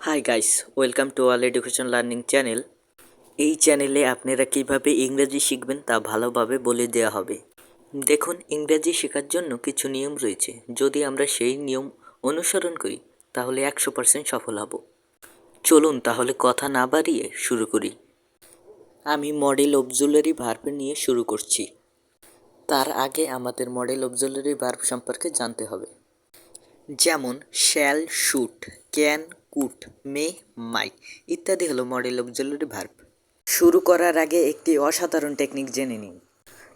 Hi guys, welcome to all education learning channel. এই চ্যানেলে আপনারা কিভাবে ইংরেজি শিখবেন তা ভালোভাবে বলে দেওয়া হবে। দেখুন, ইংরেজি শেখার জন্য কিছু নিয়ম রয়েছে। যদি আমরা সেই নিয়ম অনুসরণ করি তাহলে 100% সফল হব। চলুন তাহলে কথা না বাড়িয়ে শুরু করি। আমি মডেল অক্সিলারি ভার্ব নিয়ে শুরু করছি। তার আগে আমাদের মডেল অক্সিলারি ভার্ব সম্পর্কে জানতে হবে। যেমন শ্যাল, শুট, ক্যান, কুড, মে, মাই ইত্যাদি হলো মডেল অক্সিলারি ভার্ব। শুরু করার আগে একটি অসাধারণ টেকনিক জেনে নিন।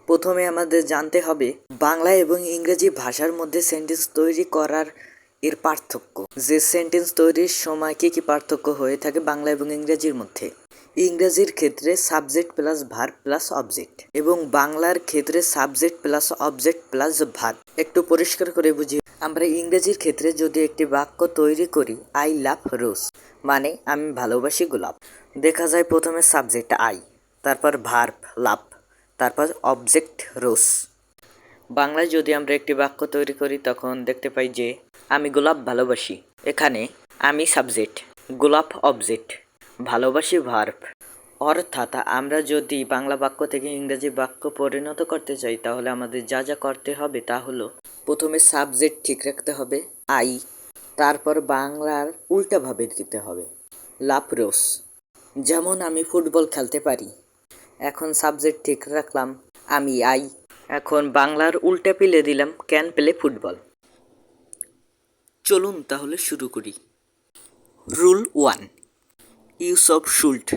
প্রথমে আমাদের জানতে হবে বাংলা এবং ইংরেজি ভাষার মধ্যে সেন্টেন্স তৈরি করার এর পার্থক্য। যে সেন্টেন্স তৈরির সময় কী কী পার্থক্য হয়ে থাকে বাংলা এবং ইংরেজির মধ্যে। ইংরেজির ক্ষেত্রে subject plus verb plus object এবং বাংলার ক্ষেত্রে subject plus object plus verb. একটু পরিষ্কার করে বুঝি। আমরা ইংরেজির ক্ষেত্রে যদি একটি বাক্য তৈরি করি, আই লাভ রোজ, মানে আমি ভালোবাসি গোলাপ, দেখা যায় প্রথমে সাবজেক্ট আই, তারপর ভার্ব লাভ, তারপর অবজেক্ট রোজ। বাংলায় যদি আমরা একটি বাক্য তৈরি করি তখন দেখতে পাই যে আমি গোলাপ ভালোবাসি। এখানে আমি সাবজেক্ট, গোলাপ অবজেক্ট, ভালোবাসি ভার্ব। অর্থাৎ আমরা যদি বাংলা বাক্য থেকে ইংরেজি বাক্য পরিণত করতে চাই তাহলে আমাদের যা যা করতে হবে তা হলো প্রথমে সাবজেক্ট ঠিক রাখতে হবে আই, তারপর বাংলার উল্টাভাবে দিতে হবে লাভ রোজ। যেমন আমি ফুটবল খেলতে পারি, এখন সাবজেক্ট ঠিক রাখলাম আমি আই, এখন বাংলার উল্টা পিলে দিলাম ক্যান প্লে ফুটবল। চলুন তাহলে শুরু করি। Rule 1, use of should.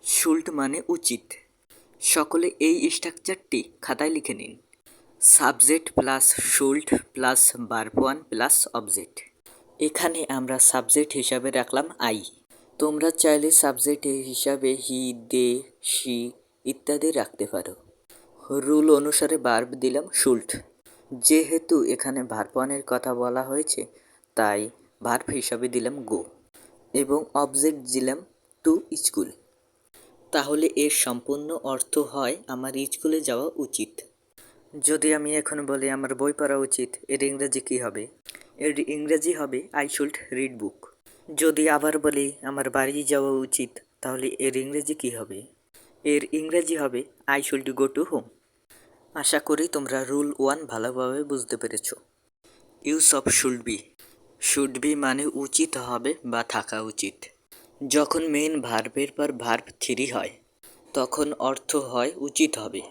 Should মানে উচিত। সকলে এই স্ট্রাকচারটি খাতায় লিখে নিন। Subject plus should plus verb 1 plus object. এখানে আমরা সাবজেক্ট হিসাবে রাখলাম আই। তোমরা চাইলে সাবজেক্ট হিসাবে হি, দে, শি ইত্যাদি রাখতে পারো। রুল অনুসারে ভার্ব দিলাম শুল্ড। যেহেতু এখানে ভার্ব 1 কথা বলা হয়েছে তাই ভার্ব হিসাবে দিলাম গো এবং অবজেক্ট দিলাম টু স্কুল। তাহলে এর সম্পূর্ণ অর্থ হয় আমার স্কুলে যাওয়া উচিত। যদি আমি এখন বলি আমার বই পড়া উচিত, এর ইংরেজি কী হবে? এর ইংরেজি হবে আই শুড রিড বুক। যদি আবার বলি আমার বাড়ি যাওয়া উচিত, তাহলে এর ইংরেজি কী হবে? এর ইংরেজি হবে I should go to home. আশা করি তোমরা রুল 1 ভালোভাবে বুঝতে পেরেছ। Use of should be. Should be মানে উচিত হবে বা থাকা উচিত। যখন মেন ভার্বের পর ভার্ব 3 হয় তখন অর্থ হয় উচিত হবে,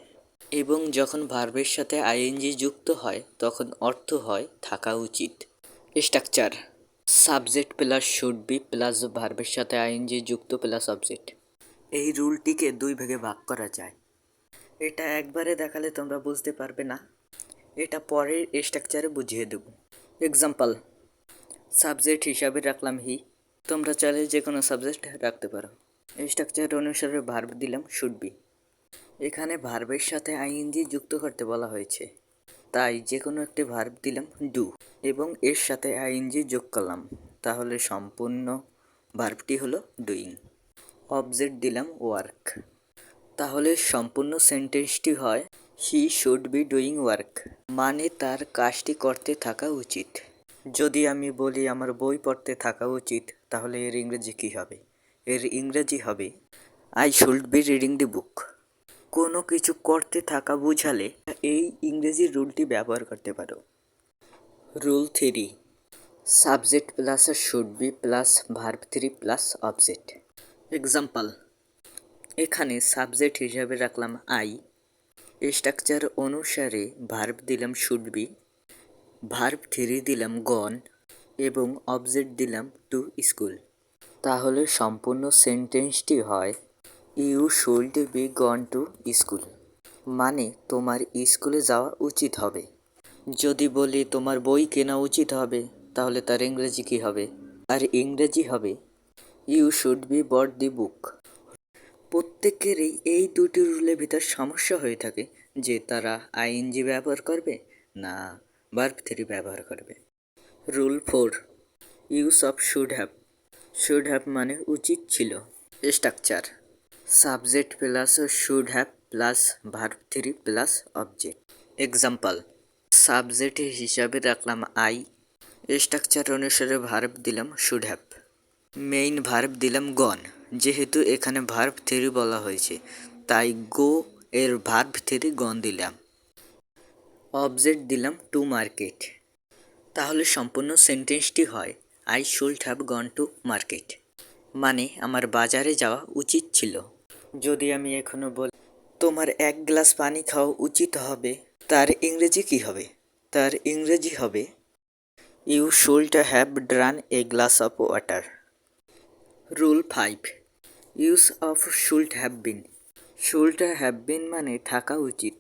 এবং যখন ভার্বের সাথে আইএনজি যুক্ত হয় তখন অর্থ হয় থাকা উচিত। Structure subject plus should be plus ভার্বের সাথে আইএনজি যুক্ত প্লাস অবজেক্ট। এই রুলটিকে 2 ভাগে ভাগ করা যায়। এটা একবারে দেখালে তোমরা বুঝতে পারবে না, এটা পরের স্ট্রাকচারে বুঝিয়ে দেব। এক্সাম্পল, সাবজেক্ট হিসাবে রাখলাম হি, তোমরা চাইলে যে কোনো সাবজেক্ট রাখতে পারো। স্ট্রাকচার অনুসারে ভার্ব দিলাম শুড বি। এখানে ভার্বের সাথে আইএনজি যুক্ত করতে বলা হয়েছে, তাই যে কোনো একটি ভার্ব দিলাম ডু এবং এর সাথে আইএনজি যোগ করলাম, তাহলে সম্পূর্ণ ভার্বটি হলো ডুইং। অবজেক্ট দিলাম ওয়ার্ক, তাহলে সম্পূর্ণ সেন্টেন্সটি হয় he should be doing work, মানে তার কাজটি করতে থাকা উচিত। যদি আমি বলি আমার বই পড়তে থাকা উচিত, তাহলে এর ইংরেজি কী হবে? এর ইংরেজি হবে I should be reading the book. কোনো কিছু করতে থাকা বোঝালে এই ইংরেজি রুলটি ব্যবহার করতে পারো। Rule 3, subject plus should be plus verb 3 plus object. Example, এখানে সাবজেক্ট হিসাবে রাখলাম আই, স্ট্রাকচার অনুসারে ভার্ব দিলাম শুড বি, ভার্ব 3 দিলাম গন এবং অবজেক্ট দিলাম টু স্কুল। তাহলে সম্পূর্ণ সেন্টেন্সটি হয় you should be gone to school, মানে তোমার স্কুলে যাওয়া উচিত হবে। যদি বলি তোমার বই কেনা উচিত হবে, তাহলে তার ইংরেজি কী হবে? আর ইংরেজি হবে ইউ শুড বি বট দি বুক। প্রত্যেকেরই এই দুটি রুলের ভিতর সমস্যা হয়ে থাকে যে তারা আইএনজি ব্যবহার করবে না ভার্ব 3 ব্যবহার করবে। Rule 4, use of should have. Should have মানে উচিত ছিল। Structure subject plus should have plus verb 3 plus object. Example, subject হিসাবে রাখলাম আই, স্ট্রাকচার অনুসারে ভার্ব দিলাম শুড হ্যাভ, মেইন ভার্ব দিলাম গন, যেহেতু এখানে ভার্ব থ্রি বলা হয়েছে তাই গো এর ভার্ব থ্রি গন দিলাম। অবজেক্ট দিলাম টু মার্কেট। তাহলে সম্পূর্ণ সেন্টেন্সটি হয় I should have gone to market, মানে আমার বাজারে যাওয়া উচিত ছিল। যদি আমি এখনো বলি তোমার এক গ্লাস পানি খাওয়া উচিত হবে, তার ইংরেজি কি হবে? তার ইংরেজি হবে you should have drunk a glass of water. Rule 5, use of should have been. Should have been মানে থাকা উচিত।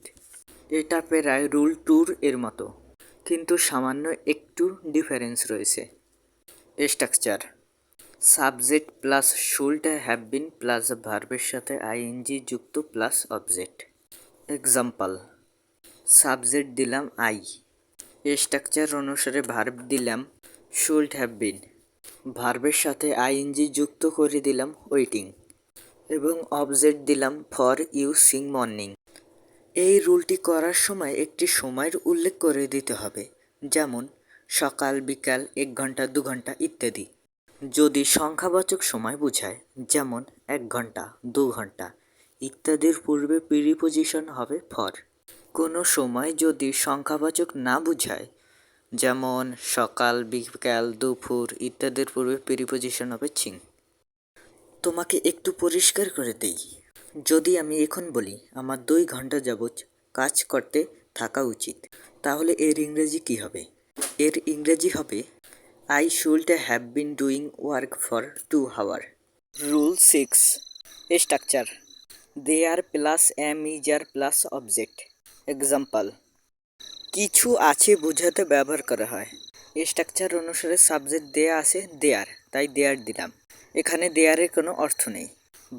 এটা প্রায় রুল 2 এর মতো, কিন্তু সামান্য একটু ডিফারেন্স রয়েছে। Structure: subject plus should have been plus ভার্বের সাথে আইএনজি যুক্ত প্লাস অবজেক্ট। এক্সাম্পল: সাবজেক্ট দিলাম আই, স্ট্রাকচার অনুসারে ভার্ব দিলাম শুড হ্যাভ বিন, ভার্বের সাথে আইএনজি যুক্ত করে দিলাম ওয়েটিং, এবং অবজেক্ট দিলাম ফর ইউ সিং মর্নিং। এই রুলটি করার সময় একটি সময়ের উল্লেখ করে দিতে হবে, যেমন সকাল, বিকাল, 1 ঘন্টা, 2 ঘন্টা ইত্যাদি। যদি সংখ্যাবাচক সময় বোঝায়, যেমন 1 ঘন্টা, 2 ঘন্টা ইত্যাদির পূর্বে প্রিপোজিশন হবে ফর। কোনো সময় যদি সংখ্যাবাচক না বোঝায়, যেমন সকাল, বিকাল, দুপুর ইত্যাদির পূর্বে প্রিপোজিশন হবে ছিং। তোমাকে একটু পরিষ্কার করে দেই, যদি আমি এখন বলি আমার 2 ঘন্টা যাবৎ কাজ করতে থাকা উচিত, তাহলে এর ইংরেজি কি হবে? এর ইংরেজি হবে I should have been doing work for 2 hour. Rule 6, structure: there plus am is are plus object. Example: কিছু আছে বোঝাতে ব্যবহার করা হয়। স্ট্রাকচার অনুসারে সাবজেক্ট দেয়া আছে দেয়ার, তাই দেয়ার দিলাম। এখানে দেয়ারের কোনো অর্থ নেই।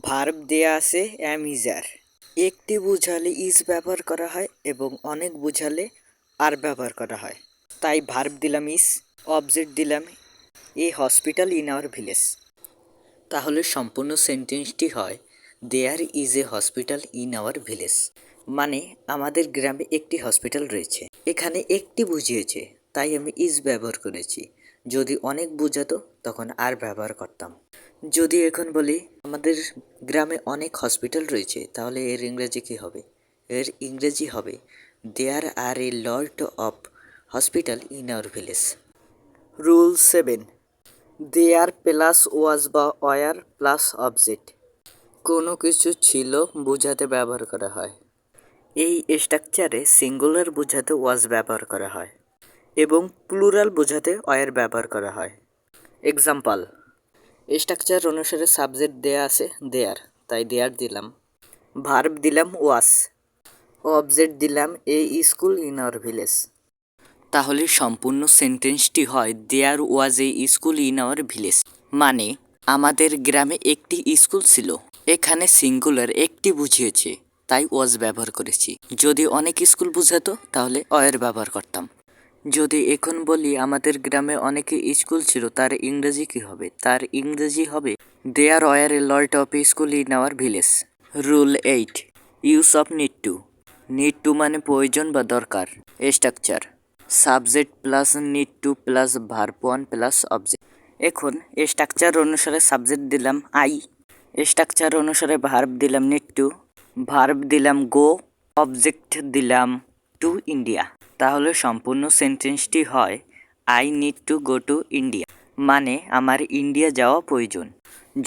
ভার্ব দেয়া আছে এম ইজার। একটি বোঝালে ইজ ব্যবহার করা হয় এবং অনেক বোঝালে আর ব্যবহার করা হয়, তাই ভার্ব দিলাম ইজ, অবজেক্ট দিলাম a hospital in our village. তাহলে সম্পূর্ণ সেন্টেন্সটি হয় there is a hospital in our village, মানে আমাদের গ্রামে একটি হসপিটাল রয়েছে। এখানে একটি বুঝিয়েছে তাই আমি ইজ ব্যবহার করেছি। যদি অনেক বোঝাতো তখন আর ব্যবহার করতাম। যদি এখন বলি আমাদের গ্রামে অনেক হসপিটাল রয়েছে, তাহলে এর ইংরেজি কী হবে? এর ইংরেজি হবে there are a lot of hospital in our village. Rule 7, there plus was বা ওয়ার প্লাস অবজেক্ট। কোনো কিছু ছিল বোঝাতে ব্যবহার করা হয়। এই স্ট্রাকচারে সিঙ্গুলার বোঝাতে ওয়াজ ব্যবহার করা হয় এবং প্লুরাল বোঝাতে ওয়ার ব্যবহার করা হয়। এক্সাম্পল: স্ট্রাকচার অনুসারে সাবজেক্ট দেয়া আছে দেয়ার, তাই দেয়ার দিলাম। ভার্ব দিলাম ওয়াজ, অবজেক্ট দিলাম এ স্কুল ইন আওয়ার ভিলেজ। তাহলে সম্পূর্ণ সেন্টেন্সটি হয় দেয়ার ওয়াজ এ স্কুল ইন আওয়ার ভিলেজ, মানে আমাদের গ্রামে একটি স্কুল ছিল। এখানে সিঙ্গুলার একটি বুঝিয়েছে তাই ওয়াজ ব্যবহার করেছি। যদি অনেক স্কুল বুঝাতো তাহলে ওয়ার ব্যবহার করতাম। যদি এখন বলি আমাদের গ্রামে অনেক স্কুল ছিল, তার ইংরেজি কী হবে? তার ইংরেজি হবে there were a lot of school in our village. Rule 8, use of need to. Need to মানে প্রয়োজন বা দরকার। Structure: subject plus need to plus verb 1 plus object. এখন স্ট্রাকচার অনুসারে সাবজেক্ট দিলাম আই, স্ট্রাকচার অনুসারে ভার্ব দিলাম নিড টু, ভার্ব দিলাম গো, অবজেক্ট দিলাম টু ইন্ডিয়া। তাহলে সম্পূর্ণ সেন্টেন্সটি হয় I need to go to India, মানে আমার ইন্ডিয়া যাওয়া প্রয়োজন।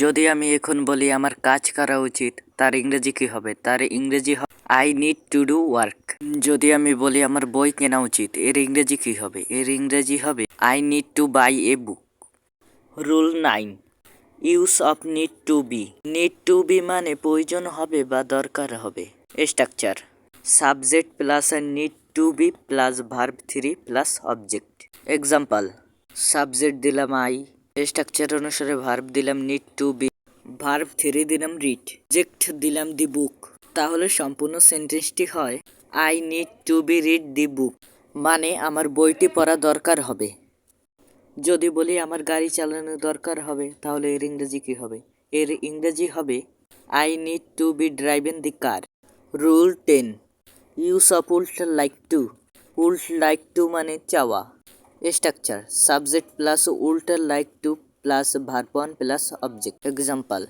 যদি আমি এখন বলি আমার কাজ করা উচিত, তার ইংরেজি কী হবে? তার ইংরেজি হবে I need to do work. যদি আমি বলি আমার বই কেনা উচিত, এর ইংরেজি কী হবে? এর ইংরেজি হবে I need to buy a book. Rule 9, use of need to be. Need to be মানে প্রয়োজন হবে বা দরকার হবে। Structure: subject plus need to be plus verb 3 plus object. Example: subject দিলাম আই, স্ট্রাকচার অনুসারে ভার্ব দিলাম নিড টু বি, ভার্ব 3 দিলাম রিড, অবজেক্ট দিলাম দি বুক। তাহলে সম্পূর্ণ সেন্টেন্সটি হয় I need to be read the book, মানে আমার বইটি পড়া দরকার হবে। যদি বলি আমার গাড়ি চালানো দরকার হবে, তাহলে এর ইংরেজি কী হবে? এর ইংরেজি হবে I need to be driving the car. Rule 10, use of would like to. Would like to মানে চাওয়া। Structure: subject plus would like to plus verb one plus object. Example,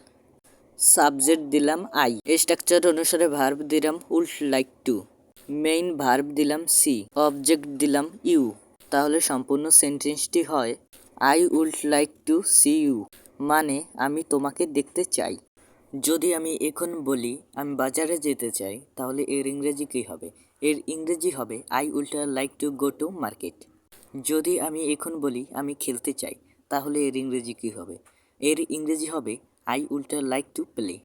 subject দিলাম আই, স্ট্রাকচার অনুসারে verb দিলাম would like to, main verb দিলাম see, object দিলাম you. তাহলে সম্পূর্ণ সেন্টেন্সটি হয় I would like to see you, মানে আমি তোমাকে দেখতে চাই। যদি আমি এখন বলি আমি বাজারে যেতে চাই, তাহলে এর ইংরেজি কী হবে? এর ইংরেজি হবে I would like to go to market. যদি আমি এখন বলি আমি খেলতে চাই, তাহলে এর ইংরেজি কী হবে? এর ইংরেজি হবে I would like to play.